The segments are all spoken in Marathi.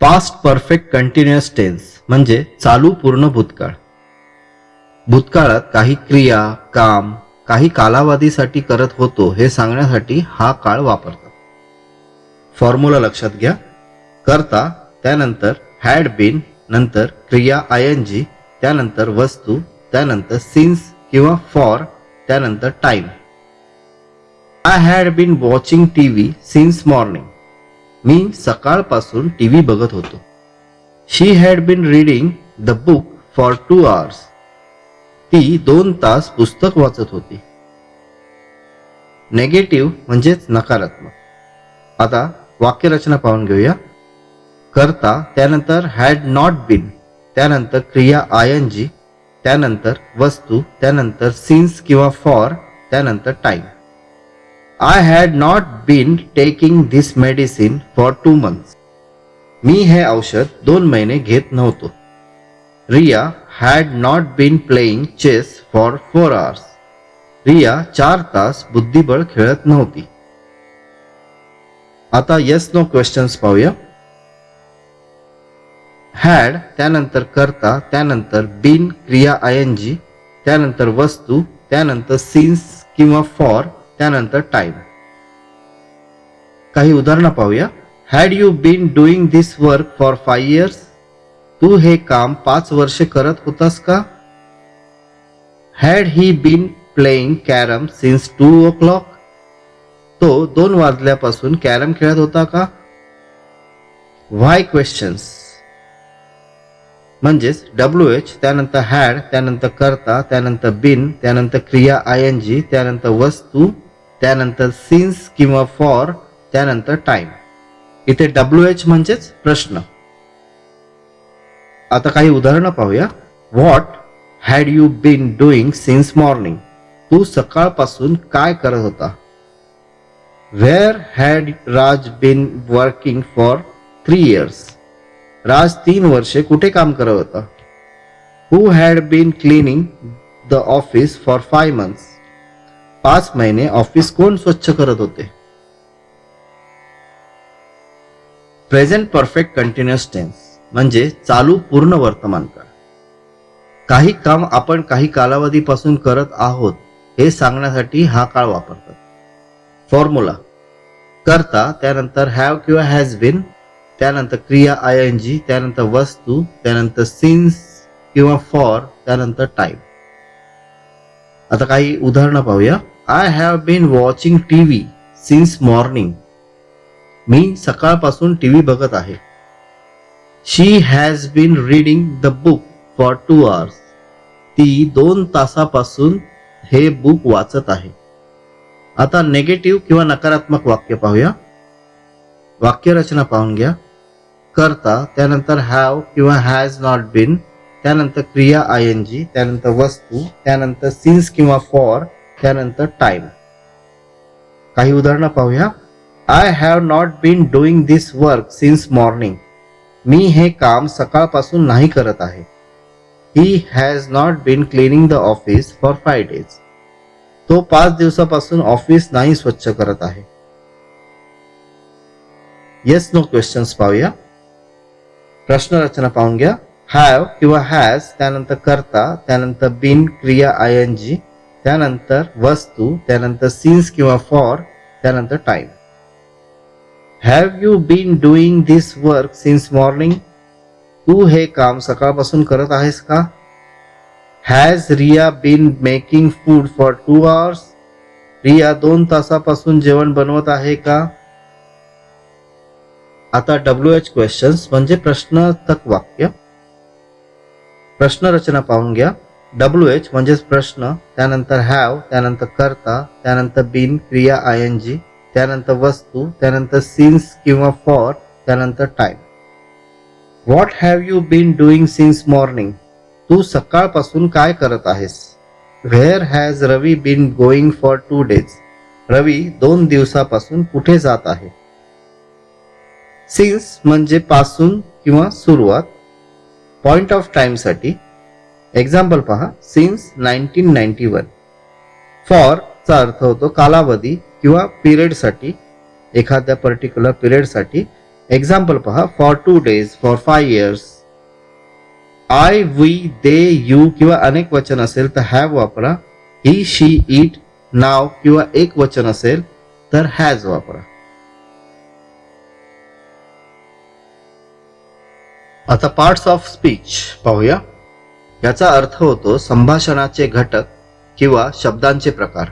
पास्ट परफेक्ट कंटिन्युअस टेन्स म्हणजे चालू पूर्ण भूतकाळ. भूतकाळात काही क्रिया, काम काही कालावधीसाठी करत होतो हे सांगण्यासाठी हा काळ वापरतात. फॉर्म्युला लक्षात घ्या. करता त्यानंतर हॅड बीन, नंतर क्रिया ING, त्यानंतर वस्तू, त्यानंतर सिन्स किंवा फॉर, त्यानंतर time. I had been watching TV since morning. मी सकाळपासून टीव्ही बघत होतो. She had been reading the book for 2 hours. ती 2 तास पुस्तक वाचत होती. नेगेटिव्ह म्हणजेच नकारात्मक. आता वाक्यरचना पाहून घेऊया. करता त्यानंतर हॅड नॉट बीन, त्यानंतर क्रिया ING, त्यानंतर वस्तू, त्यानंतर सिन्स किंवा फॉर, त्यानंतर time. I had not been taking this medicine for 2 months. मी हे औषध 2 महिने घेत नव्हतो. Riya had not been playing chess for 4 hours. Riya 4 तास बुद्धिबळ खेळत नव्हती. आता येस नो क्वेश्चन्स पाहूया. हॅड त्यानंतर करता, त्यानंतर बीन क्रिया ING, त्यानंतर वस्तू, त्यानंतर सिन्स किंवा फॉर, त्यानंतर टाइम. काही उदाहरणं पाहूया. Had you been doing this work for 5 years. तू हे काम 5 वर्षे करत होतास का? Had he been playing carrom since 2 o'clock. तो 2 वाजल्यापासून कॅरम खेळत होता का? व्हाय क्वेश्चन्स म्हणजेच WH त्यानंतर हॅड, त्यानंतर करता, त्यानंतर बीन, त्यानंतर क्रिया ING, त्यानंतर वस्तू, त्यानंतर सिन्स किंवा फॉर, त्यानंतर टाइम. इथे WH म्हणजेच प्रश्न. आता काही उदाहरणं पाहूया. What had you been doing since morning. तू सकाळपासून काय करत होता? Where had Raj been working for 3 years. Raj 3 वर्षे कुठे काम करत होता? Who had been cleaning the office for 5 months. 5 महिने ऑफिस कोण स्वच्छ करत होते? प्रेझेंट परफेक्ट कंटिन्युअस टेन्स म्हणजे चालू पूर्ण वर्तमान काळ. काही काम आपण काही कालावधीपासून करत आहोत हे सांगण्यासाठी हा काळ वापरतात. फॉर्म्युला. करता त्यानंतर हॅव किंवा हॅज बीन, त्यानंतर क्रिया ING, त्यानंतर वस्तू, त्यानंतर सिन्स किंवा फॉर, त्यानंतर टाइम. आता काही उदाहरणं पाहूया. I have been watching TV since morning. मी सकाळपासून टीव्ही बघत आहे. She has been reading the book for 2 hours. ती 2 तासापासून हे बुक वाचत आहे. आता नेगेटिव्ह किंवा नकारात्मक वाक्य पाहूया. वाक्यरचना पाहून घ्या. करता त्यानंतर हॅव किंवा हॅज नॉट बीन, त्यानंतर क्रिया ING, त्यानंतर वस्तू, त्यानंतर सिन्स किंवा फॉर, त्यानंतर टाइम. काही उदाहरणं पाहूया. I have not been doing this work since morning. मी हे काम सकाळपासून नाही करत आहे. He has not been cleaning the office for 5 days. तो 5 दिवसापासून ऑफिस नाही स्वच्छ करत आहे. येस नो क्वेश्चन्स पाहूया. प्रश्नरचना पाहून घ्या. हॅव किंवा हॅज, त्यानंतर करता, त्यानंतर बीन क्रिया ING, त्यानंतर वस्तू, त्यानंतर सिन्स किंवा फॉर, त्यानंतर time. Have you been doing this work since morning. तू हे काम सकाळपासून करत आहेस का? Has Riya been making food for 2 hours. Riya 2 तासापासून जेवण बनवत आहे का? आता WH क्वेश्चन्स म्हणजे प्रश्नार्थक वाक्य. प्रश्नरचना पाहून घ्या. WH म्हणजेच प्रश्न, त्यानंतर हॅव, त्यानंतर करता, त्यानंतर बीन क्रिया ING, त्यानंतर वस्तू, त्यानंतर सिन्स किंवा फॉर, त्यानंतर time. What have you been doing since morning. तू सकाळपासून काय करत आहेस? Where has Ravi been going for 2 days. Ravi 2 दिवसापासून कुठे जात आहे? सिन्स म्हणजे पासून किंवा सुरुवात. पॉइंट ऑफ टाइम साठी एक्झाम्पल पहा. सिन्स 1991. फॉर चा अर्थ होतो कालावधी किंवा पिरियड साठी, एखाद्या पर्टिक्युलर पिरियड साठी. एक्झाम्पल पहा, for 2 days, for 5 years. I, we, they, you किंवा अनेक वचन असेल तर हॅव वापरा. ही, शी, इट, नाव किंवा एक वचन असेल तर हॅज वापरा. आता पार्ट्स ऑफ स्पीच पाहूया. याचा अर्थ होतो संभाषणाचे घटक किंवा शब्दांचे प्रकार.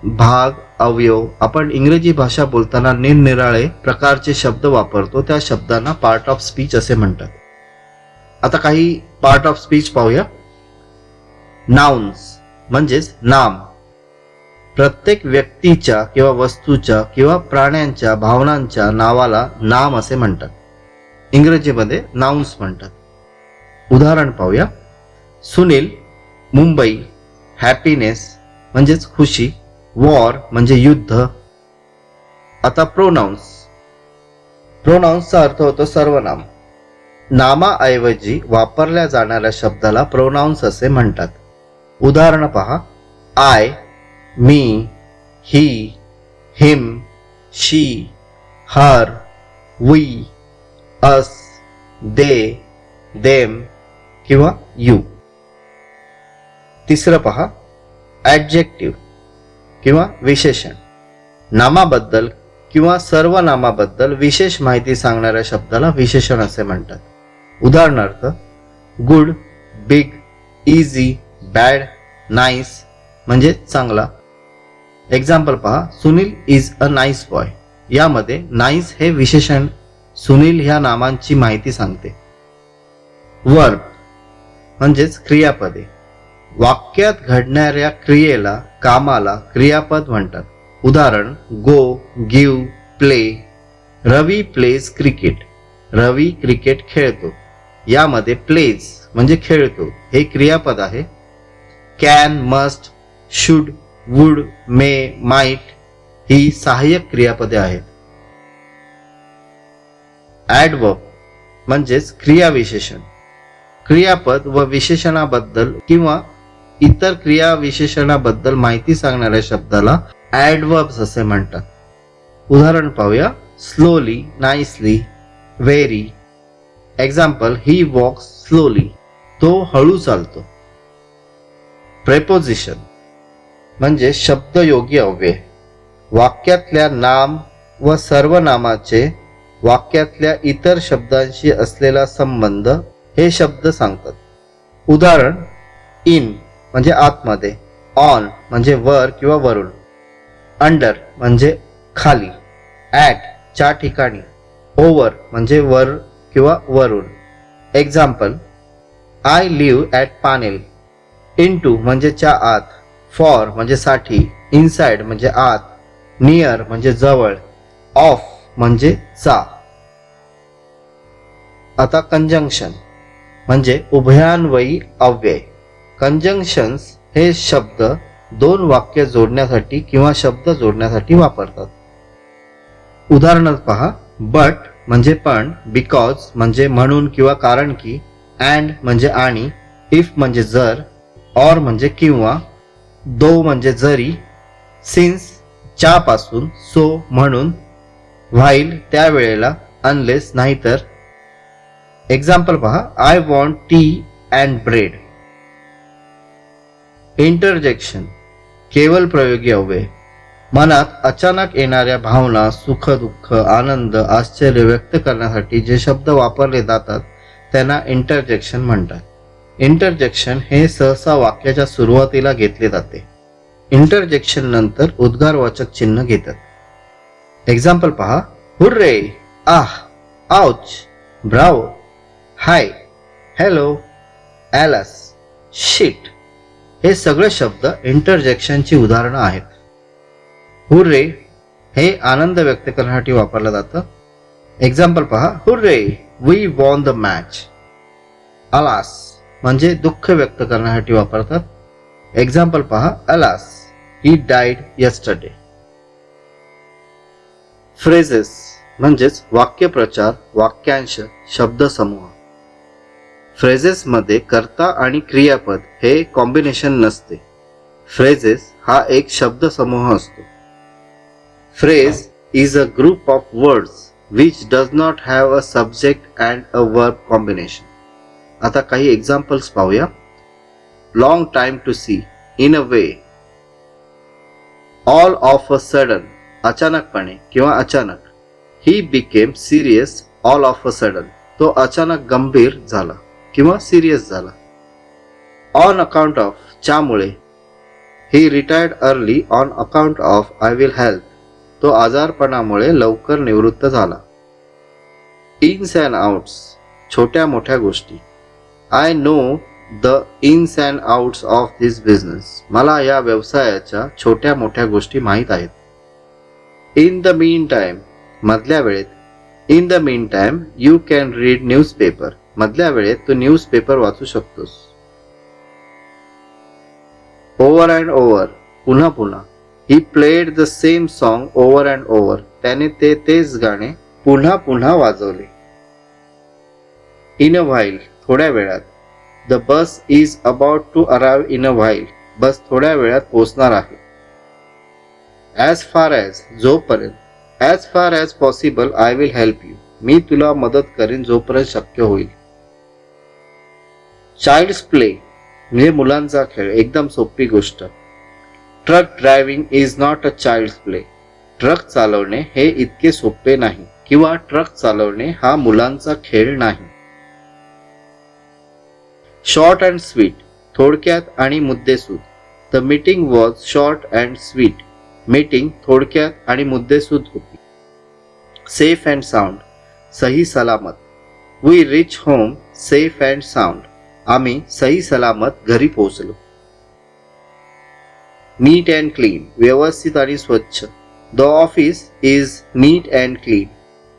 भाग, अवयव. आपण इंग्रजी भाषा बोलताना निरनिराळे प्रकारचे शब्द वापरतो, त्या शब्दांना पार्ट ऑफ स्पीच असे म्हणतात. आता काही पार्ट ऑफ स्पीच पाहूया. नाउन्स म्हणजेच नाम. प्रत्येक व्यक्तीच्या किंवा वस्तूच्या किंवा प्राण्यांच्या भावनांच्या नावाला नाम असे म्हणतात. इंग्रजीमध्ये नाउन्स म्हणतात. उदाहरण पाहूया. सुनील, मुंबई. हॅपीनेस म्हणजेच खुशी. वॉर म्हणजे युद्ध. आता प्रोनाउन्स. प्रोनाउन्सचा अर्थ होतो सर्वनाम. नामाऐवजी वापरल्या जाणाऱ्या शब्दाला प्रोनाउन्स असे म्हणतात. उदाहरण पहा. I, me, he, him, she, her, we, us, they, them किंवा यू. तिसरं पहा. ॲडजेक्टिव्ह किंवा विशेषण. नामाबद्दल किंवा सर्वनामाबद्दल विशेष माहिती सांगणाऱ्या शब्दाला विशेषण असे म्हणतात. उदाहरणार्थ good, big, easy, bad, nice म्हणजे चांगला. एक्झाम्पल पहा. Sunil is a nice boy. यामध्ये नाईस हे विशेषण सुनील ह्या नामांची माहिती सांगते. वर्ब म्हणजेच क्रियापदे. वाक्यात घडणाऱ्या क्रियेला, कामाला क्रियापद म्हणतात. उदाहरण go, give, play. Ravi plays cricket. Ravi cricket खेळतो. यामध्ये प्लेज म्हणजे खेळतो हे क्रियापद आहे. Can, must, should, would, may, might ही सहाय्यक क्रियापदे आहेत. ॲडवर्ब म्हणजेच क्रियाविशेषण. क्रियापद व विशेषणाबद्दल किंवा इतर क्रियाविशेषणाबद्दल माहिती सांगणाऱ्या शब्दाला ॲडवर्ब्स असे म्हणतात. उदाहरण पाहूया. Slowly, nicely, very. एक्झाम्पल ही वॉक्स स्लोली. तो हळू चालतो. प्रेपोजिशन म्हणजे शब्दयोगी अव्यय. वाक्यातल्या नाम व सर्वनामाचे वाक्यातल्या इतर शब्दांशी असलेला संबंध हे शब्द सांगतात. उदाहरण इन म्हणजे आतमध्ये. ऑन म्हणजे वर किंवा वरून. अंडर म्हणजे खाली. ॲट च्या ठिकाणी. ओव्हर म्हणजे वर किंवा वरून. Example I live at panel. Into म्हणजे च्या आत. फॉर म्हणजे साठी. इनसाइड म्हणजे आत. नियर म्हणजे जवळ. ऑफ म्हणजे चा. आता कंजंक्शन म्हणजे उभयान्वयी अव्यय. कंजंक्शन्स हे शब्द दोन वाक्य जोडण्यासाठी किंवा शब्द जोडण्यासाठी वापरतात. उदाहरणार्थ पहा. बट म्हणजे पण. बिकॉज म्हणजे म्हणून किंवा कारण की. अँड म्हणजे आणि. इफ म्हणजे जर. ऑर म्हणजे किंवा. दो म्हणजे जरी. सिन्स च्या पासून. सो म्हणून. व्हाईल त्यावेळेला. अनलेस नाहीतर. एक्झाम्पल पहा. I want tea and bread. Interjection केवल प्रयोगी अव्यय. मनात अचानक येणाऱ्या भावना, सुख, दुःख, आनंद, आश्चर्य व्यक्त करण्यासाठी जे शब्द वापरले जातात त्यांना इंटरजेक्शन म्हणतात. इंटरजेक्शन हे सहसा वाक्याच्या सुरुवातीला घेतले जाते. इंटरजेक्शन नंतर उद्गारवाचक चिन्ह घेतात. एक्झाम्पल पहा. हुर्रे, आह, आउच, ब्रावो, हाय, हॅलो, ॲलस, शिट हे सगळे शब्द इंटरजेक्शनची उदाहरणं आहेत. हुर्रे हे आनंद व्यक्त करण्यासाठी वापरलं जातं. एक्झाम्पल पहा. Hurray, we won the match. Alas म्हणजे दुःख व्यक्त करण्यासाठी वापरतात. एक्झाम्पल पहा. Alas, he died yesterday. Phrases म्हणजेच वाक्यप्रचार, वाक्यांश, शब्दसमूह. फ्रेजेसमध्ये कर्ता आणि क्रियापद हे कॉम्बिनेशन नसते. फ्रेजेस हा एक शब्दसमूह असतो. Phrase is a group of words which does not have a subject and a verb combination. आता काही एक्झाम्पल्स पाहूया. Long time to see, in a way. All of a sudden, अचानकपणे किंवा अचानक. He became serious all of a sudden. तो अचानक गंभीर झाला किंवा सिरियस झाला. On account of, च्यामुळे. He retired early on account of ill health. तो आजारपणामुळे लवकर निवृत्त झाला. Ins and outs, छोट्या मोठ्या गोष्टी. I know the ins and outs of this business. मला या व्यवसायाच्या छोट्या मोठ्या गोष्टी माहीत आहेत. In the meantime, मधल्या वेळेत. In the meantime, you can read newspaper. मधल्या वेळेत तू न्यूजपेपर वाचू शकतोस. Over and over, पुन्हा पुन्हा. He played the same song over and over. त्याने तेच गाणे पुन्हा पुन्हा वाजवले. In a while, थोड्या वेळात. The bus is about to arrive in a while. बस थोड्या वेळात पोहोचणार आहे. As far as, जोपर्यंत. As far as possible, I will help you. मी तुला मदत करीन जोपर्यंत शक्य होईल. Child's play, म्हणजे मुलांचा खेळ, एकदम सोपी गोष्ट. Truck driving is not a child's play. Truck चालवणे हे इतके सोपे नाही किंवा ट्रक चालवणे हा मुलांचा खेळ नाही. शॉर्ट अँड स्वीट, थोडक्यात आणि मुद्देसूद. The meeting was short and sweet. Meeting थोडक्यात आणि मुद्देसूद होती. सेफ अँड साऊंड, सही सलामत. We reach home safe and sound. आम्ही सही सलामत घरी पोहोचलो. नीट अँड क्लीन, व्यवस्थित आणि स्वच्छ. The office is neat and clean.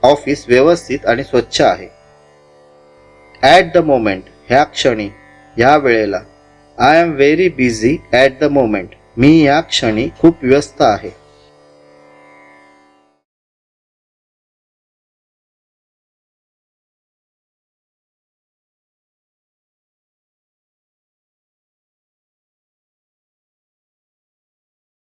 Office व्यवस्थित आणि स्वच्छ आहे. ॲट द मोमेंट, ह्या क्षणी, ह्या वेळेला. I am very busy at the moment. मी ह्या क्षणी खूप व्यस्त आहे.